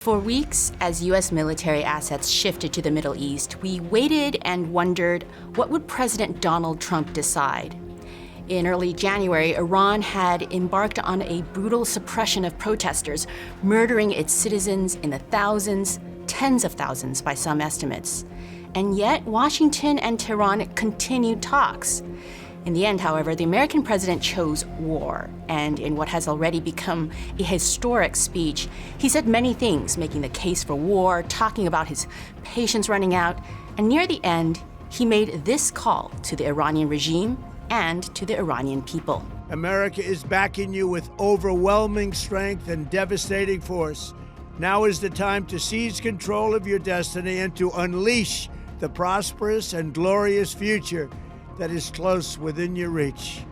For weeks, as U.S. military assets shifted to the Middle East, we waited and wondered, what would President Donald Trump decide? In early January, Iran had embarked on a brutal suppression of protesters, murdering its citizens in the thousands, tens of thousands by some estimates. And yet, Washington and Tehran continued talks. In the end, however, the American president chose war, and in what has already become a historic speech, he said many things, making the case for war, talking about his patience running out, and near the end, he made this call to the Iranian regime and to the Iranian people. America is backing you with overwhelming strength and devastating force. Now is the time to seize control of your destiny and to unleash the prosperous and glorious future that is close within your reach.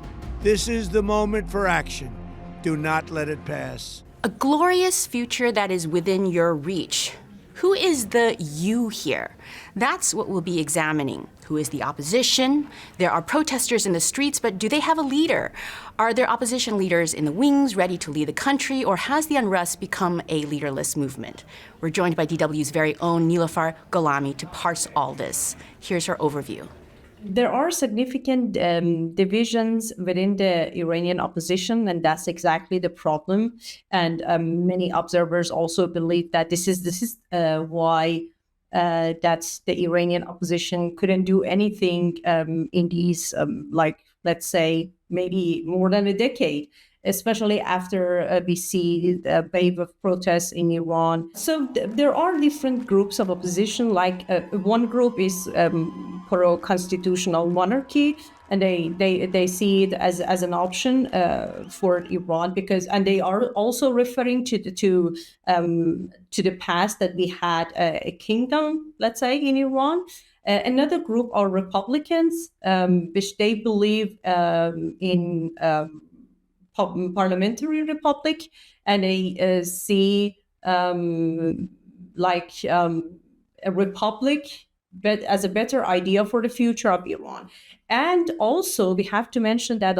This is the moment for action. Do not let it pass. A glorious future that is within your reach. Who is the you here? That's what we'll be examining. Who is the opposition? There are protesters in the streets, but do they have a leader? Are there opposition leaders in the wings ready to lead the country, or has the unrest become a leaderless movement? We're joined by DW's very own Niloofar Gholami to parse all this. Here's her overview. There are significant divisions within the Iranian opposition, and that's exactly the problem. And many observers also believe that this is why that the Iranian opposition couldn't do anything in these, let's say, maybe more than a decade, especially after we see the wave of protests in Iran. So there are different groups of opposition, like one group is pro-constitutional monarchy, and they see it as an option for Iran, and they are also referring to the past that we had a kingdom, let's say, in Iran. Another group are Republicans, which they believe in parliamentary republic, and they see a republic, but as a better idea for the future of Iran. And also, we have to mention that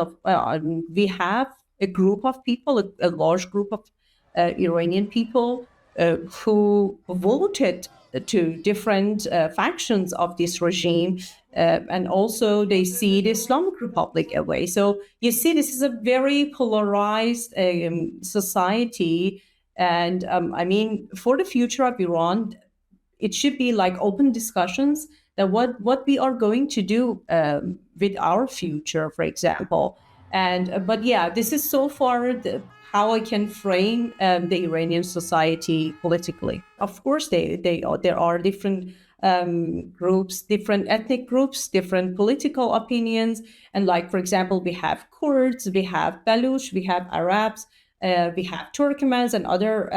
we have a group of people, a large group of Iranian people who voted to different factions of this regime, and also they see the Islamic Republic away. So you see, this is a very polarized society, and for the future of Iran, it should be like open discussions that what we are going to do with our future, for example. But yeah, this is so far how I can frame the Iranian society politically. Of course, there are different groups, different ethnic groups, different political opinions. And like, for example, we have Kurds, we have Baluch, we have Arabs, we have Turkmens and other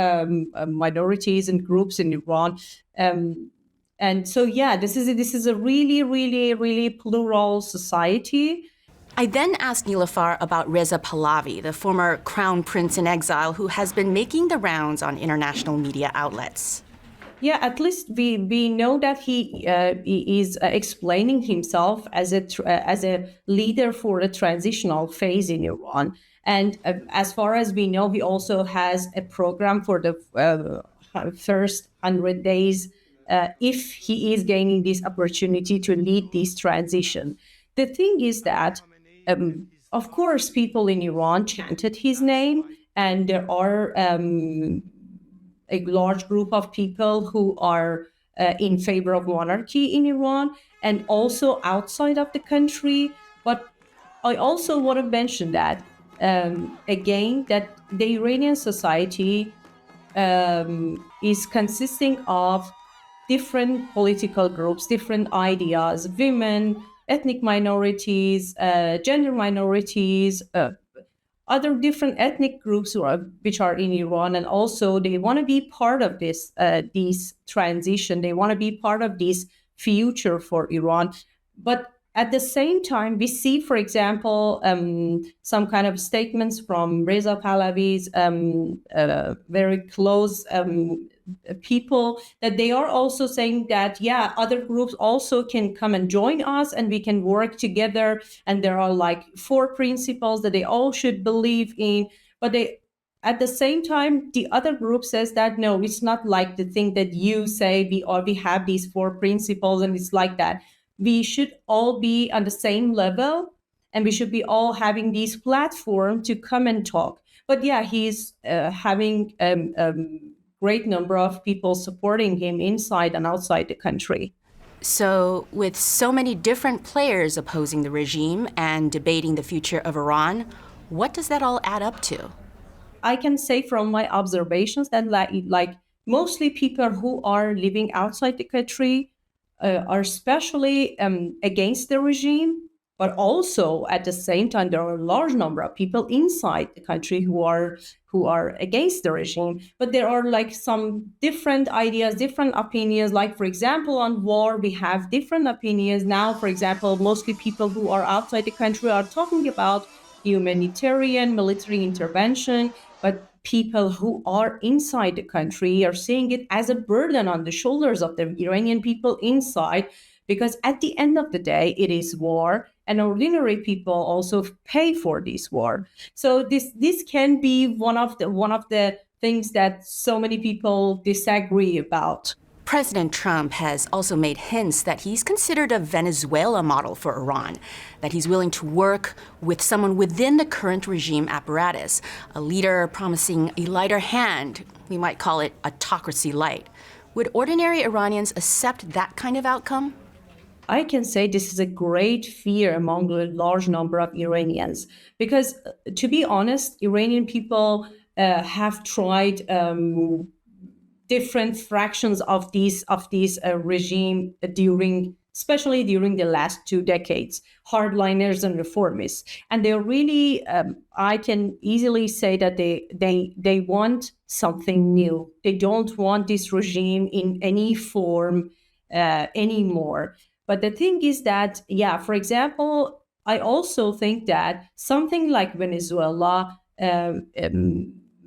minorities and groups in Iran. And so, yeah, this is a really, really, really plural society. I then asked Niloofar about Reza Pahlavi, the former crown prince in exile who has been making the rounds on international media outlets. Yeah, at least we know that he is explaining himself as a leader for the transitional phase in Iran. And as far as we know, he also has a program for the first 100 days if he is gaining this opportunity to lead this transition. The thing is that, of course, people in Iran chanted his name, and there are a large group of people who are in favor of monarchy in Iran, and also outside of the country. But I also want to mention that, again, that the Iranian society is consisting of different political groups, different ideas, women, ethnic minorities, gender minorities, other different ethnic groups which are in Iran, and also they want to be part of this transition. They want to be part of this future for Iran. But at the same time, we see, for example, some kind of statements from Reza Pahlavi's very close people, that they are also saying that, yeah, other groups also can come and join us and we can work together. And there are like 4 principles that they all should believe in. But they At the same time, the other group says that no, it's not like the thing that you say, we have these four principles and it's like that. We should all be on the same level, and we should be all having these platform to come and talk. But yeah, he's having great number of people supporting him inside and outside the country. So, with so many different players opposing the regime and debating the future of Iran, what does that all add up to? I can say from my observations that like mostly people who are living outside the country are especially against the regime, but also at the same time there are a large number of people inside the country who are against the regime. But there are like some different ideas, different opinions. Like for example, on war, we have different opinions now. For example, mostly people who are outside the country are talking about humanitarian military intervention, but people who are inside the country are seeing it as a burden on the shoulders of the Iranian people inside, because at the end of the day, it is war, and ordinary people also pay for this war. So this can be one of the things that so many people disagree about. President Trump has also made hints that he's considered a Venezuela model for Iran, that he's willing to work with someone within the current regime apparatus, a leader promising a lighter hand. We might call it autocracy light. Would ordinary Iranians accept that kind of outcome? I can say this is a great fear among a large number of Iranians, because to be honest, Iranian people have tried different fractions of these regime especially during the last 2 decades, hardliners and reformists, and they're really I can easily say that they want something new. They don't want this regime in any form anymore. But the thing is that, yeah, for example, I also think that something like Venezuela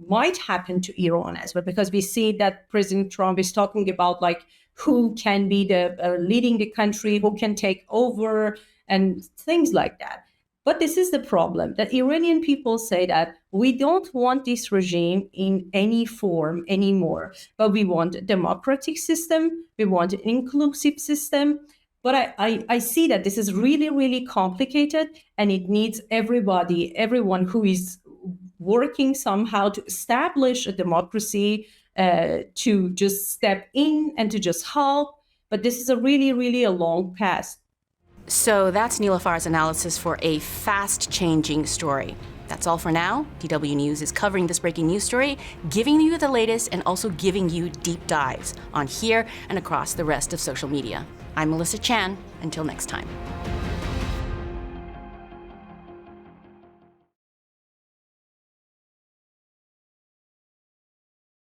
might happen to Iran as well, because we see that President Trump is talking about like who can be the leading the country, who can take over, and things like that. But this is the problem, that Iranian people say that we don't want this regime in any form anymore, but we want a democratic system, we want an inclusive system. But I see that this is really, really complicated, and it needs everyone who is working somehow to establish a democracy to just step in and to just help. But this is a really, really a long path. So that's Niloofar's analysis for a fast-changing story. That's all for now. DW News is covering this breaking news story, giving you the latest, and also giving you deep dives on here and across the rest of social media. I'm Melissa Chan. Until next time.